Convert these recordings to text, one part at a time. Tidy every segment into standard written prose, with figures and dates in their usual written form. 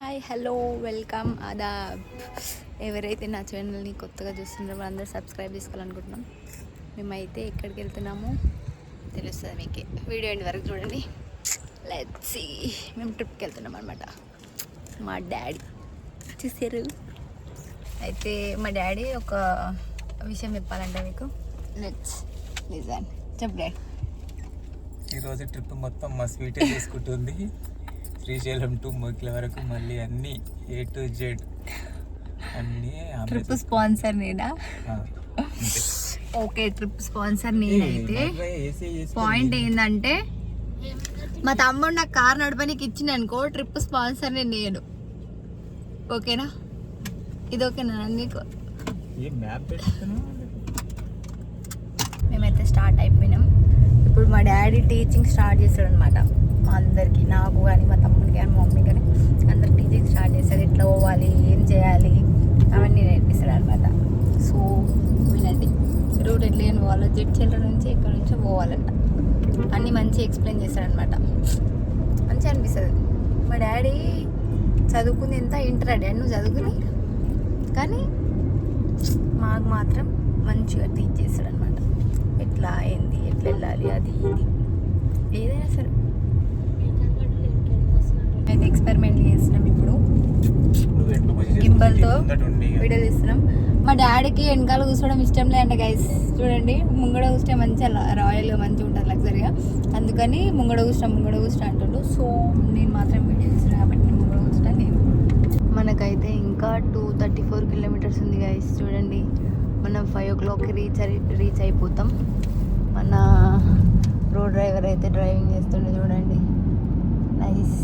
Hi hello welcome Aadab. ఎవరైతే నా ఛానల్ని కొత్తగా చూస్తున్నారో వాళ్ళందరూ సబ్స్క్రైబ్ చేసుకోవాలనుకుంటున్నాం. మేమైతే ఎక్కడికి వెళ్తున్నామో తెలుస్తుంది మీకు, వీడియో ఎండ్ వరకు చూడండి. Let's see. మేము ట్రిప్కి వెళ్తున్నాం అనమాట. మా డాడీ చూసారు. అయితే మా డాడీ ఒక విషయం చెప్పాలంటే మీకు. Let's listen. చెప్పు డాడీ. ఈరోజు ట్రిప్ మొత్తం మా స్వీటే తీసుకుంటుంది. శ్రీశైలం టు మొక్కిల వరకు మళ్ళీ అన్ని A to Z అన్నీ. ట్రిప్ స్పాన్సర్ నేనా? ఓకే, ట్రిప్ స్పాన్సర్ నేనైతే. పాయింట్ ఏంటంటే మా తమ్ముడు నాకు కార్ నడపనికి ఇచ్చింది అనుకో, ట్రిప్ స్పాన్సర్ నేను. ఓకేనా? ఇది ఓకేనా నీకు? మేమైతే స్టార్ట్ అయిపోయినాం. ఇప్పుడు మా డాడీ టీచింగ్ స్టార్ట్ చేస్తాడు అనమాట. మా అందరికి, నాకు కానీ మా తమ్ముడికి కానీ మా మమ్మీ కానీ అందరికి టీచింగ్ స్టార్ట్ చేస్తాడు. ఎట్లా పోవాలి, ఏం చేయాలి అవన్నీ నేర్పిస్తాడు అనమాట. సో వినండి, రూట్ ఎట్లా ఏం పోవాలో, జెడ్ చిల్డ్రన్ నుంచి ఎక్కడి నుంచో పోవాలంట అన్నీ మంచిగా ఎక్స్ప్లెయిన్ చేస్తాడనమాట. మంచిగా అనిపిస్తుంది. మా డాడీ చదువుకుంది ఎంత ఇంటర్ డాడీ నువ్వు చదువుకుని, కానీ మాకు మాత్రం మంచిగా టీచ్ చేస్తాడు అనమాట. ఎట్లా ఏంది, ఎట్లా వెళ్ళాలి, అది ఇది ఏదైనా సరే. అయితే ఎక్స్పెరిమెంట్ చేస్తున్నాం ఇప్పుడు. గింబల్తో వీడియో తీస్తున్నాం. మా డాడీకి వెనకాల కూర్చోవడం ఇష్టం లేదంట గైస్. చూడండి, ముంగడ కూర్చే మంచిగా రాయల్గా మంచిగా ఉంటుంది లగ్జరీగా. అందుకని ముంగడ కూర్చుంటా అంటుండు. సో నేను మాత్రం వీడియో తీస్తున్నాను కాబట్టి నేను ముంగడ కూర్చుంటాను. నేను మనకైతే ఇంకా 234 కిలోమీటర్స్ ఉంది గైస్. చూడండి, మనం 5 o'clockకి రీచ్ అయిపోతాం. మన రోడ్ డ్రైవర్ అయితే డ్రైవింగ్ చేస్తుండే చూడండి. నైస్.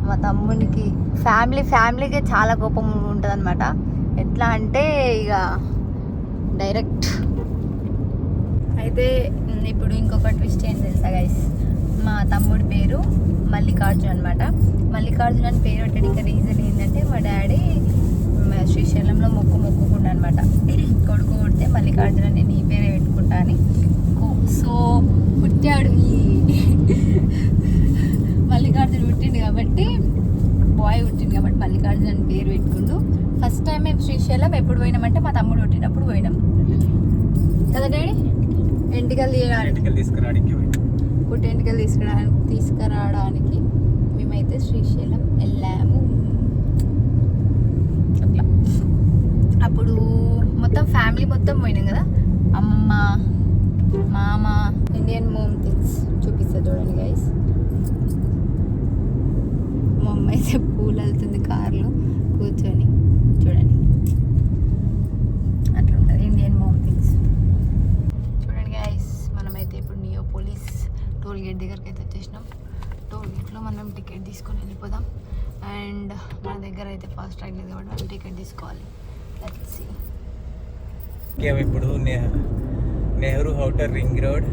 మా తమ్మునికి ఫ్యామిలీకి చాలా కోపం ఉంటుంది అనమాట. ఎట్లా అంటే ఇక డైరెక్ట్. అయితే ఇప్పుడు ఇంకొక ట్విస్ట్ ఏంటి తెలుసా గైస్, మా తమ్ముడి పేరు మల్లికార్జున్ అనమాట. మల్లికార్జున్ అని పేరు పెట్టడానికి రీజన్ ఏంటంటే మా డాడీ శ్రీశైలంలో మొక్కుకుండా అనమాట. కొడుకు పుడితే మల్లికార్జున నేను ఈ పేరే పెట్టుకుంటా అని. సో పుట్టాడు, ఈ మల్లికార్జున పుట్టిండు కాబట్టి, బాయ్ పుట్టిండు కాబట్టి మల్లికార్జున అని పేరు పెట్టుకుంటూ. ఫస్ట్ టైం మేము శ్రీశైలం ఎప్పుడు పోయినామంటే మా తమ్ముడు పుట్టినప్పుడు పోయినాం కదా డాడీ. ఎంటికలు తీసుకురావడానికి మేమైతే శ్రీశైలం వెళ్ళాము. అట్లా అప్పుడు మొత్తం ఫ్యామిలీ మొత్తం పోయినాం కదా. అమ్మమ్మ, మామ, ఇండియన్ మోమ్ థింగ్స్ చూపిస్తా చూడండి గైస్. మా అమ్మ అయితే పూలు వెళ్తుంది కార్లో కూర్చొని, చూడండి అట్లా ఉంటుంది ఇండియన్ మోమ్ థింగ్స్. చూడండి గైస్, మనమైతే ఇప్పుడు నియోపోలిస్ టోల్ గేట్ దగ్గరికి అయితే వచ్చేసినాం. టోల్ గేట్లో మనం టికెట్ తీసుకొని వెళ్ళిపోదాం. అండ్ మన దగ్గర అయితే ఫాస్ట్ ట్రాక్ లేదు కాబట్టి మనం టికెట్ తీసుకోవాలి. Let's see. ఇప్పుడు నెహ్రూ ఔటర్ రింగ్ రోడ్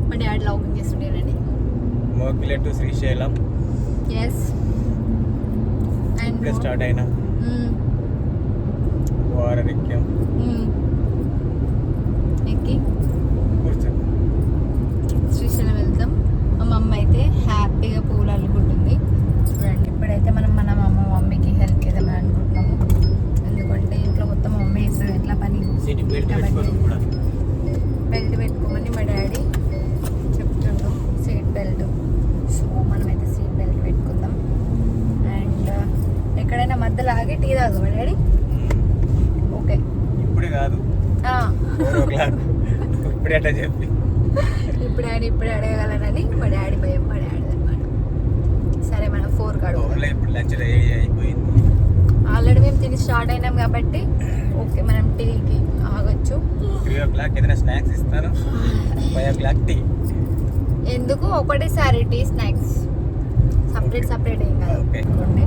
మా డాడీ లాగింగ్ చేస్తుండేనండి. Mokila to Srisailam. Yes. And start అయినా వాటర్ ఎక్కాం. ఎక్కి కూర్చో శ్రీశైలం వెళ్తాం. మా మమ్మ అయితే హ్యాపీగా పూలు అల్లుకుంటుంది చూడండి. ఇప్పుడైతే మనం మన మమ్మీకి హెల్ప్ చేద్దామని అనుకుంటున్నాము. ఎందుకంటే ఇంట్లో మొత్తం మమ్మీ చేస్తుంది ఎట్లా పని. బెల్ట్ పెట్టుకోమని మా డాడీ చెప్తుండు, సీట్ బెల్ట్. సో మనమైతే సీట్ బెల్ట్ పెట్టుకుందాం. అండ్ ఎక్కడైనా మధ్యలో ఆగి టీ తాగు మా డాడీ. ఓకే, ఇప్పుడే కాదు, ఇప్పుడే అట్లా చెప్పి ఇప్పుడే అడగగలనని మా డాడీ భయం. మా డాడీ అనమాట. సరే మనం 4 అడుగుతాం. ఇప్పుడు లంచ్ అయిపోయింది ఆల్రెడీ. మేము తిని స్టార్ట్ అయినాం కాబట్టి ఓకే, మనం టీకి ఆగొచ్చు. 3 o'clock ఏదైనా స్నాక్స్ ఇస్తాను. 5 o'clock టీ. ఎందుకు ఒకటేసారి టీ స్నాక్స్ సపరేట్ ఏం కాదు. అనుకోండి,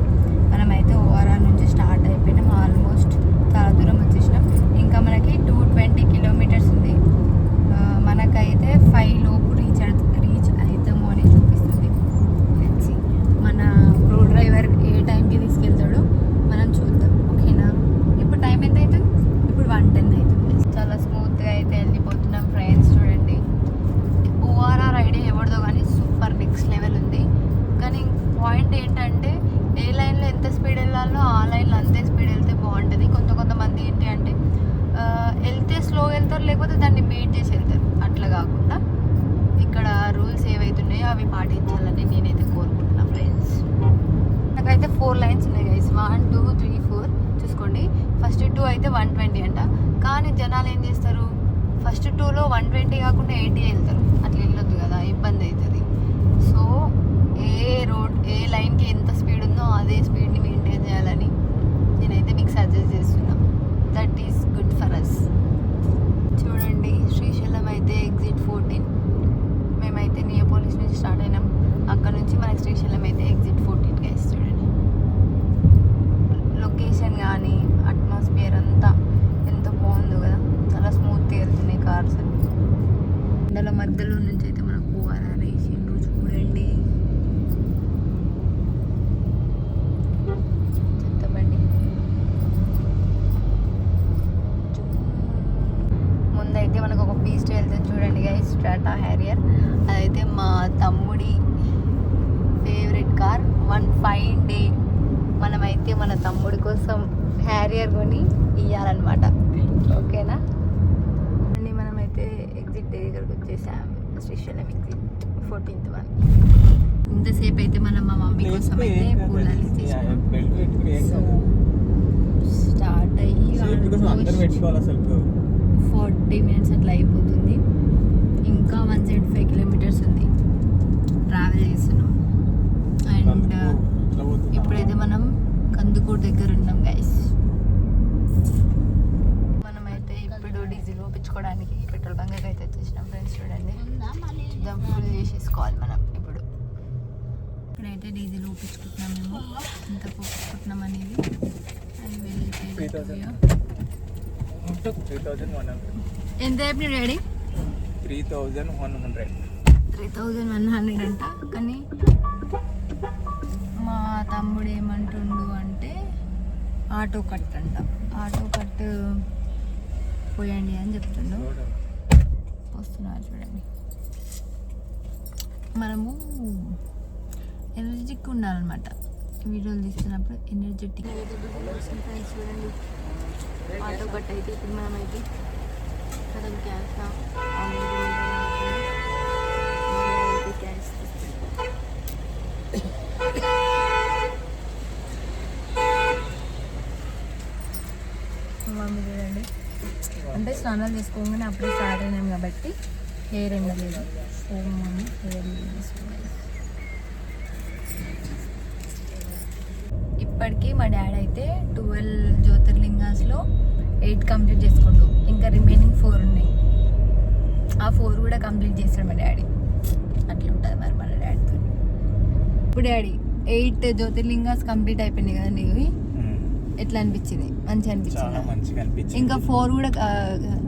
మనమైతే ఓఆర్ఆర్ నుంచి స్టార్ట్ అయిపోయినాం. ఆల్మోస్ట్ చాలా దూరం వచ్చేసినాం. ఇంకా మనకి 220 కిలోమీటర్స్ ఉంది. మనకైతే 5 లోపు రీచ్ అవుతాము అని చూపిస్తుంది. మన ప్రో డ్రైవర్ ఏ టైంకి తీసుకెళ్తాడో మనం చూద్దాం. ఓకేనా? ఇప్పుడు టైం ఎంత అవుతుంది? ఇప్పుడు 1:10 అవుతుంది. చాలా స్మూత్గా అయితే వెళ్ళిపోతున్నాం ఫ్రెండ్స్. చూడండి, ఓఆర్ఆర్ ఐడియా ఎవరిదో కానీ సూపర్ నెక్స్ట్ లెవెల్ ఉంది. కానీ పాయింట్ ఏంటంటే ఏ లైన్లో అవి పాటించాలని నేనైతే కోరుకుంటున్నా ఫ్రెండ్స్. నాకైతే 4 లైన్స్ ఉన్నాయి గైస్, 1 2 3 4 చూసుకోండి. ఫస్ట్ 2 అయితే 120 అంట, కానీ జనాలు ఏం చేస్తారు, ఫస్ట్ 2లో 120 కాకుండా 80 వెళ్తారు. అట్లా వెళ్ళొద్దు కదా, ఇబ్బంది అవుతుంది. సో ఏ లైన్కి ఎంత స్పీడ్ ఉందో అదే స్పీడ్ని మెయింటైన్ చేయాలని నేనైతే మీకు సజెస్ట్ చేస్తున్నా. That is good for us. చూడండి, శ్రీశైలం అయితే ఎగ్జిట్ 14. మేమైతే నియోపోలిస్ నుంచి స్టార్ట్ అయినాం, అక్కడ నుంచి మనకి శ్రీశైలం అయితే ఎగ్జిట్ 14 గైస్. చూడండి లొకేషన్ కానీ అట్మాస్ఫియర్ అంతా ఎంత బాగుందో కదా, చాలా స్మూత్గా వెళ్తున్నాయి కార్స్. ఎండల మధ్యలో నుంచి అయితే మనకు పోవాలా రేసిండు. చూడండి చెత్తబండి. ముందైతే మనకు ఒక బీస్ట్ వెళ్తుంది చూడండి గైస్, టాటా హ్యారియర్. అదైతే మా తమ్ముడి favourite car. One fine day మనమైతే మన తమ్ముడి కోసం హ్యారియర్ కొని ఇవ్వాలన్నమాట. ఓకేనా అండి, మనమైతే ఎగ్జిట్ దగ్గరకు వచ్చేసాం. Srisailam exit 14th 1. ఇంతసేపు అయితే మనం మా మమ్మీ కోసం అయితే పూలని తీసుకున్నాం. సో స్టార్ట్ అయ్యి 40 minutes అట్లా అయిపోతుంది. ఇంకా 175 kilometers ఉంది ట్రావెల్ చేస్తున్నాం. అండ్ ఇప్పుడైతే మనం కందుకూరు దగ్గర ఉన్నాం గైస్. మనమైతే ఇప్పుడు డీజిల్ పంపించుకోవడానికి పెట్రోల్ బంక్ అయితే వచ్చేసినాం ఫ్రెండ్స్. చూడండి, చూద్దాం, ఫుల్ చేసేసుకోవాలి మనం ఇప్పుడు. ఇప్పుడైతే డీజిల్ పంపించుకుంటున్నాం. మేము ఎంత పంపించుకుంటున్నాం అనేది అది వెళ్తే ఎంత చెప్పిన డాడీ? 3,100 అంట. కానీ మా తమ్ముడు ఏమంటుండు అంటే ఆటో కట్ అంట, ఆటో కట్ పోయండి అని చెప్తుండు. వస్తున్నారు చూడండి. మనము ఎనర్జెటిక్ ఉండాలన్నమాట వీడియోలు తీస్తున్నప్పుడు, ఎనర్జెటిక్. చూడండి, ఆటో కట్ అయితే ఇప్పుడు మనమైతే సడన్ క్యాష్ క్యాష్ మమ్మీ చూడండి, అంటే స్నానాలు చేసుకోగానే అప్పుడే స్టార్ట్ అయినాం కాబట్టి హెయిర్ ఎండలేదు. సో మమ్మీ హెయిర్ తీసుకున్నాయి. ఇప్పటికీ మా డాడీ అయితే 12 జ్యోతిర్లింగాస్లో 8 కంప్లీట్ చేసుకుంటూ, ఇంకా రిమైనింగ్ 4 ఉన్నాయి. ఆ 4 కూడా కంప్లీట్ చేస్తాడు మా డాడీ. అట్లా ఉంటుంది మరి మన డాడీతో. ఇప్పుడు డాడీ 8 జ్యోతిర్లింగాస్ కంప్లీట్ అయిపోయినాయి కదా నీవి, ఎట్లా అనిపించింది? మంచిగా అనిపించింది. ఇంకా 4 కూడా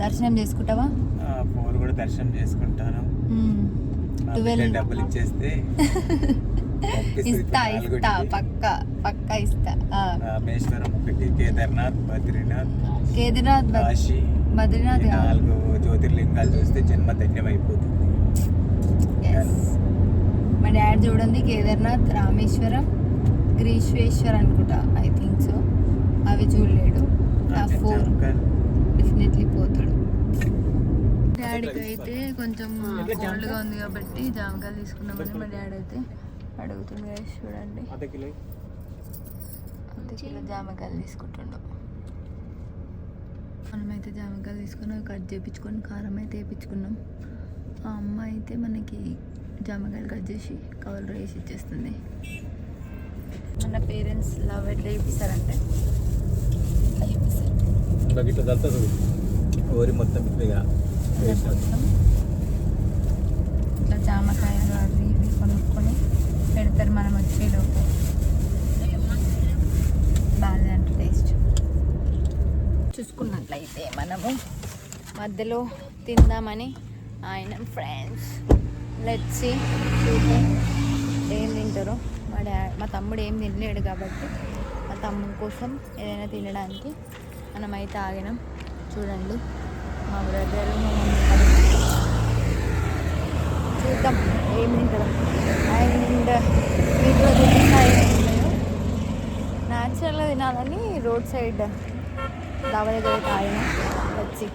దర్శనం చేసుకుంటావా? 4 కూడా దర్శనం చేసుకుంటాను. 12 డబ్బులు ఇచ్చేస్తే ఇస్తా పక్కా ఇస్తా. రామేశ్వరం 1, కేదార్నాథ్, బద్రీనాథ్, కాశీ, బద్రీనాథ్ 4 జ్యోతిర్లింగాలు చూస్తే జన్మ ధన్యమైపోతుంది. మా డాడీ చూడండి, కేదార్నాథ్, రామేశ్వరం, గ్రీశ్వేశ్వర్ అనుకుంటా, ఐ థింక్ సో. అవి చూడలేడు. ఆ 4 డెఫినెట్లీ పోతాడు. డాడీకి అయితే కొంచెం కోల్డ్గా ఉంది కాబట్టి జామకాయలు తీసుకున్నామని మా డాడీ అయితే అడుగుతుంది. చూడండి, అర్ధ కిలో జామకాయలు తీసుకుంటుండు. మనమైతే జామకాయలు తీసుకుని కట్ చేయించుకొని కారం అయితే వేయించుకున్నాం. ఆ అమ్మ అయితే మనకి జామకాయలు కట్ చేసి కవర్లో వేసి ఇచ్చేస్తుంది. మన పేరెంట్స్ లవ్ ఎట్లా చూపిస్తారంటే ఇట్లా చూపిస్తారు. ఊరి మొత్తం ఇట్లా జామకాయలు అవి ఇవి కొనుక్కొని పెడతారు మనం వచ్చేలోపు. బాగా అంటే టేస్ట్ చూసుకున్నట్లయితే మనము మధ్యలో తిందామని ఆయన ఫ్రెండ్స్ లెట్స్ సీ చూద్దాం ఏం తింటారో. మా తమ్ముడు ఏం తినలేడు కాబట్టి మా తమ్ముడు కోసం ఏదైనా తినడానికి మనమైతే ఆగినాం. చూడండి, మా బ్రదరు మా మమ్మీ చూద్దాం ఏం తింటారు. అండ్ వీటిలో చూపిస్తా ఏమేమి న్యాచురల్గా తినాలని రోడ్ సైడ్ డాబా దగ్గర అయితే ఆగిన వచ్చి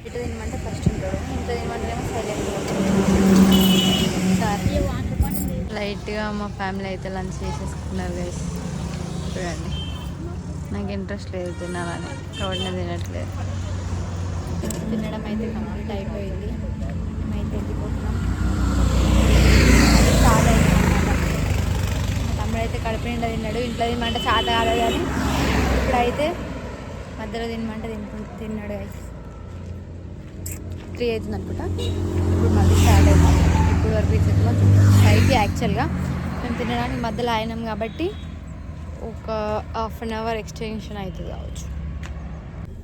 ఇటు తినమంటే ఫస్ట్ ఉంటాడు, ఇంత తినమంటే సైలెంట్గా లైట్గా మా ఫ్యామిలీ అయితే లంచ్ చేసేసుకున్నారు గైస్. చూడండి, నాకు ఇంట్రెస్ట్ లేదు తినాలని కాబట్టి నేను తినట్లేదు. తినడం అయితే కంప్లీట్ అయిపోయింది. మేమైతే వెళ్ళిపోతున్నాం. చాలా తమ్ముడు అయితే కడుపు నిండా తిన్నాడు. ఇంట్లో తినమంటే చాలా కాలేదు కానీ ఇప్పుడైతే మధ్యలో తినమంటే తిన్నాడు గైస్. 3 అవుతుంది అనుకుంటా. ఇప్పుడు మళ్ళీ స్టార్ట్ అవుతుంది. ఇప్పుడు వరకు రీచెత్తులో 5కి యాక్చువల్గా మేము తినడానికి మధ్యలో అయినాం కాబట్టి ఒక హాఫ్ అన్ అవర్ ఎక్స్టెన్షన్ అవుతుంది కావచ్చు.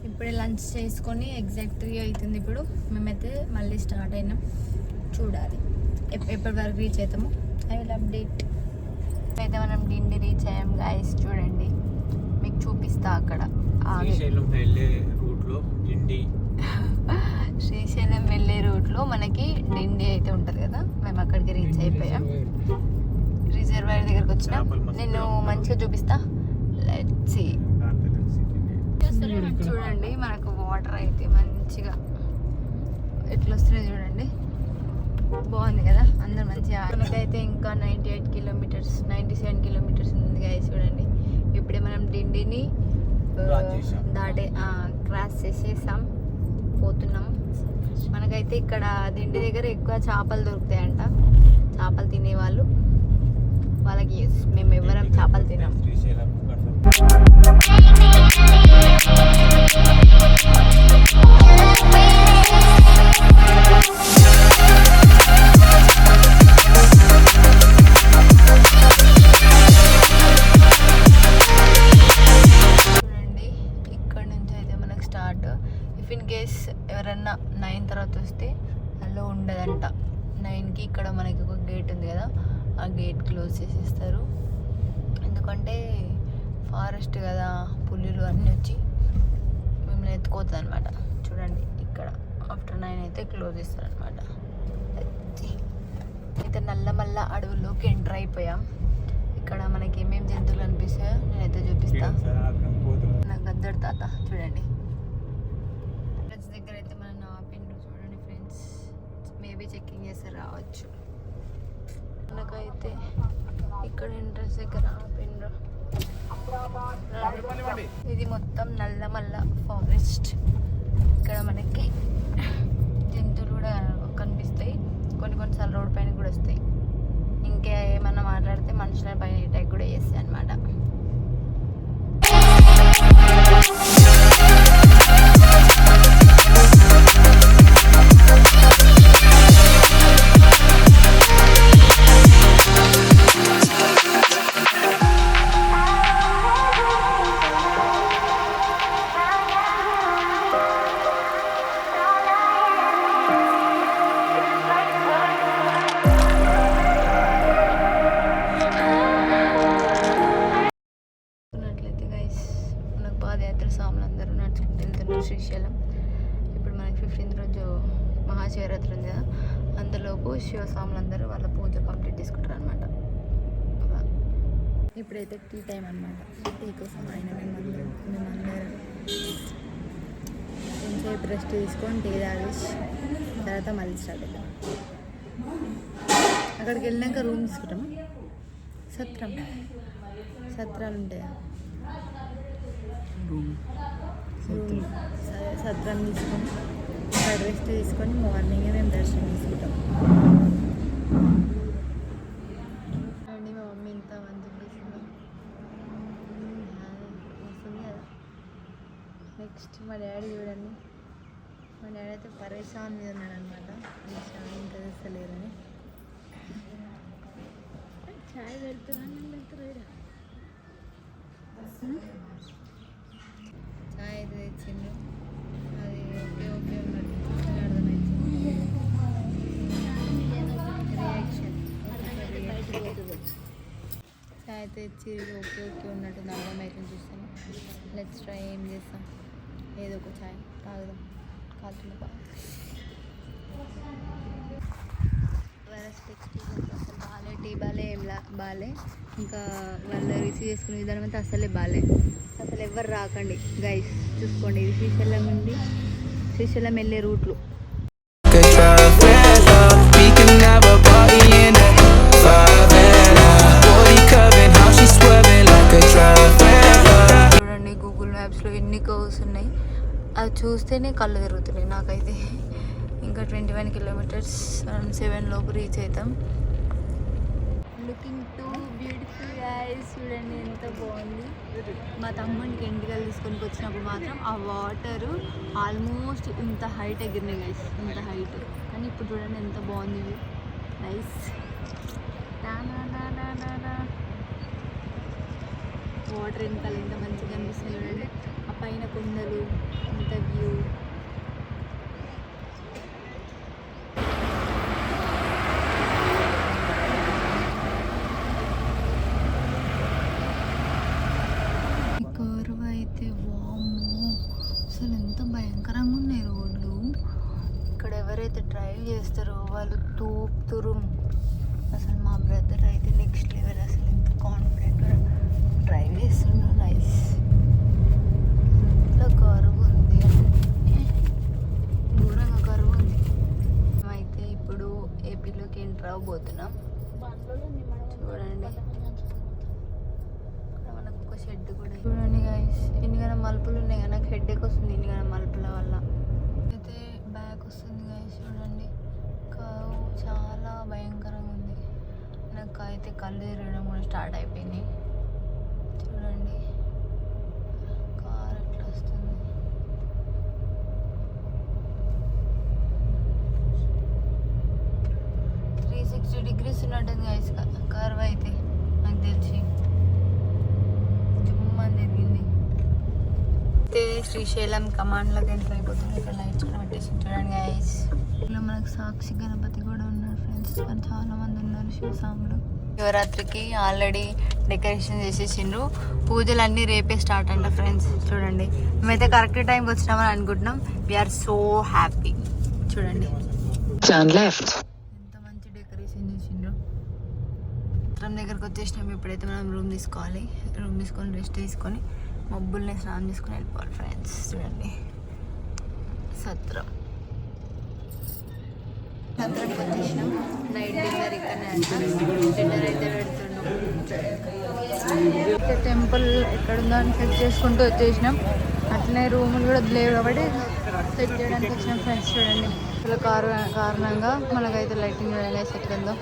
ఇప్పుడే లంచ్ చేసుకొని ఎగ్జాక్ట్ 3 అవుతుంది. ఇప్పుడు మేమైతే మళ్ళీ స్టార్ట్ అయినాం. చూడాలి ఎప్పటి వరకు రీచ్ అవుతాము. I will update. అయితే మనం డిండి రీచ్ అయ్యాం గాయస్. చూడండి, మీకు చూపిస్తా. అక్కడ శ్రీశైలం వెళ్ళే రూట్లో డిండి, శ్రీశైలం వెళ్ళే రూట్లో మనకి డిండి అయితే ఉంటుంది కదా. మేము అక్కడికి రీచ్ అయిపోయాం. రిజర్వాయర్ దగ్గరకు వచ్చినాం. నేను మంచిగా చూపిస్తా. Let's see. చూడండి, మనకు వాటర్ అయితే మంచిగా ఎట్లా వస్తున్నాయి చూడండి. బాగుంది కదా. అందరు మంచిగా. మనకైతే ఇంకా 97 కిలోమీటర్స్ ఉంది గాయస్. చూడండి, ఇప్పుడే మనం డిండిని క్రాస్ చేసేసాం. పోతున్నాం. మనకైతే ఇక్కడ దిండి దగ్గర ఎక్కువ చేపలు దొరుకుతాయంట. చేపలు తినేవాళ్ళు వాళ్ళకి యూస్. మేము ఎవరం చేపలు తినాం. చూడండి, ఇక్కడ నుంచి అయితే మనకు స్టార్ట్. ఇఫ్ ఇన్ కేస్ ఎవరన్నా 9 తర్వాత వస్తే అలా ఉండదంట. 9కి ఇక్కడ మనకి ఒక గేట్ ఉంది కదా, ఆ గేట్ క్లోజ్ చేసేస్తారు. ఎందుకంటే ఫారెస్ట్ కదా, పులులు అన్నీ వచ్చి మిమ్మల్ని ఎత్తుకోతుంది అనమాట. చూడండి, ఇక్కడ ఆఫ్టర్ 9 అయితే క్లోజ్ చేస్తారు అనమాట. అయితే నల్లమల్ల అడవుల్లోకి ఎంటర్ అయిపోయాం. ఇక్కడ మనకి ఏమేమి జంతువులు అనిపిస్తాయో నేనైతే చూపిస్తా. నా గద్దర్ తాత చూడండి. దగ్గర అయితే మనం ఆపిండ్రు. చూడండి ఫ్రెండ్స్, మేబీ చెక్కింగ్ చేస్తే రావచ్చు. మనకైతే ఇక్కడ ఎంట్రన్స్ దగ్గర ఆపిండ్రు. ఇది మొత్తం నల్లమల్ల ఫారెస్ట్. ఇక్కడ మనకి జంతువులు కూడా కనిపిస్తాయి. కొన్నిసార్లు రోడ్ పైన కూడా వస్తాయి. ఇంకా ఏమన్నా మాట్లాడితే మనుషుల పైన అటాక్ కూడా చేస్తాయి అన్నమాట. శ్రీశైలం ఇప్పుడు మనకి 15th రోజు మహాశివరాత్రి ఉంది కదా. అందులోపు శివస్వాములందరూ వాళ్ళ పూజ కంప్లీట్ చేసుకుంటారు అనమాట. ఇప్పుడైతే టీ టైం అనమాట. టీ కోసం ఆయన మేమందరం కొంచెంసేపు రెస్ట్ తీసుకొని టీ తాగేసి తర్వాత మళ్ళీ స్టార్ట్ అవుతాం. అక్కడికి వెళ్ళాక రూమ్ తీసుకుంటాము. సత్రాలు ఉంటాయా? సత్రం తీసుకొని అక్కడ రెస్ట్ తీసుకొని మార్నింగే మేము దర్శనం తీసుకుంటాం. అండి మా మమ్మీ ఇంత మంచిగా వస్తుంది కదా. నెక్స్ట్ మా డాడీ చూడండి. మా డాడీ అయితే పరేషాన్ మీద ఉన్నాడు అనమాట. ఇంకా తెస్తలేరని చాయ్ పెడుతున్నాను. చాయ్ అయితే తెచ్చిండు. అది ఓకే ఉన్నట్టు అర్థమైంది. రియాక్షన్ చాయ్ అయితే తెచ్చి ఓకే ఉన్నట్టు అర్థమైతుంది. చూస్తాను. Let's try. ఏం చేస్తాం, ఏదో ఒక చాయ్ తాగుదాం. కాల్చుండ అసలు బాగాలే. టీ బాగాలే, ఏం బాగాలే. ఇంకా వాళ్ళు రిసీవ్ చేసుకునే విధానం అయితే అసలే బాగాలే. అసలు ఎవరు రాకండి గైస్. చూసుకోండి, ఇది శ్రీశైలం నుండి శ్రీశైలం వెళ్ళే రూట్లు. We can have a party in it. 5 చూస్తేనే కళ్ళు తిరుగుతున్నాయి నాకైతే. ఇంకా 21 కిలోమీటర్స్ 7 లోపు రీచ్ అవుతాం. Looking two beautiful guys. చూడండి ఎంత బాగుంది. మా తమ్మునికి ఎంటికలు తీసుకొని వచ్చినప్పుడు మాత్రం ఆ వాటరు ఆల్మోస్ట్ ఇంత హైట్ ఎగిరినాయి గైస్, ఇంత హైట్. కానీ ఇప్పుడు చూడండి ఎంత బాగుంది. నైస్. వాటర్ వెనకాల ఎంత మంచిగా కనిపిస్తుంది చూడండి. ఆ పైన కొండలు, ఎంత వ్యూ. కర్వ్ అయితే వామ్మో, అసలు ఎంత భయంకరంగా ఉన్నాయి రోడ్లు. ఇక్కడ ఎవరైతే డ్రైవ్ చేస్తారో వాళ్ళు తోపుతురు. అసలు మా బ్రదర్ అయితే నెక్స్ట్ లెవెల్. అసలు ఎంత కాన్ఫిడెంట్గా డ్రైవ్ చేస్తుండో. నైస్. ఎంత కరువు ఉంది, దూరంగా కరువు ఉంది. మేమైతే ఇప్పుడు ఏపీలోకి ఎంటర్ అవ్వబోతున్నాం. చూడండి ఇక్కడ మనకు ఒక షెడ్ కూడా. చూడండి గైస్ ఎన్నికైనా మలుపులు ఉన్నాయి కదా, నాకు హెడ్ఏక్ వస్తుంది ఎన్నికైనా మలుపుల వల్ల. అయితే బ్యాక్ వస్తుంది గైస్. చూడండి కర్వ్ చాలా భయంకరంగా ఉంది. నాకు అయితే కళ్ళు తిరగడం కూడా స్టార్ట్ అయిపోయింది. చూడండి కార్ ఎట్లా వస్తుంది. degrees ఉన్నట్టుంది గైస్ కర్వ్ అయితే, నాకు తెలిసి జుమ్మని తిరిగింది. అయితే శ్రీశైలం కమాండ్లోకి ఎంటర్ అయిపోతుంది. ఇక్కడ లైట్స్ కూడా పెట్టేసి చూడండి గైస్. ఇలా మనకు సాక్షి గణపతి కూడా ఉన్నారు ఫ్రెండ్స్. కానీ చాలా మంది ఉన్నారు శివస్వాములు. శివరాత్రికి ఆల్రెడీ డెకరేషన్ చేసేసిండ్రు. పూజలు అన్నీ రేపే స్టార్ట్ అంట ఫ్రెండ్స్. చూడండి మేమైతే కరెక్ట్ టైంకి వచ్చినామని అనుకుంటున్నాం. We are so happy. చూడండి ఎంత మంచి డెకరేషన్ చేసిండ్రు. సత్రం దగ్గరకు వచ్చేసినాం. ఇప్పుడైతే మనం రూమ్ తీసుకోవాలి. రూమ్ తీసుకొని రెస్ట్ తీసుకొని మబ్బుల్ని స్నానం చేసుకొని వెళ్ళిపోవాలి ఫ్రెండ్స్. చూడండి సత్రం సత్రంకి వచ్చేసినాం. నైట్ డిన్నర్ ఇక్కడనే అంట. డిన్నర్ అయితే పెడుతున్నాం. టెంపుల్ ఎక్కడుందో అని సెట్ చేసుకుంటూ వచ్చేసినాం. అట్లనే రూములు కూడా లేవు కాబట్టి సెట్ చేయడానికి వచ్చినాం ఫ్రెండ్స్. చూడండి అసలు కారణంగా మనకైతే లైటింగ్ చూడండి ఎట్లుందో.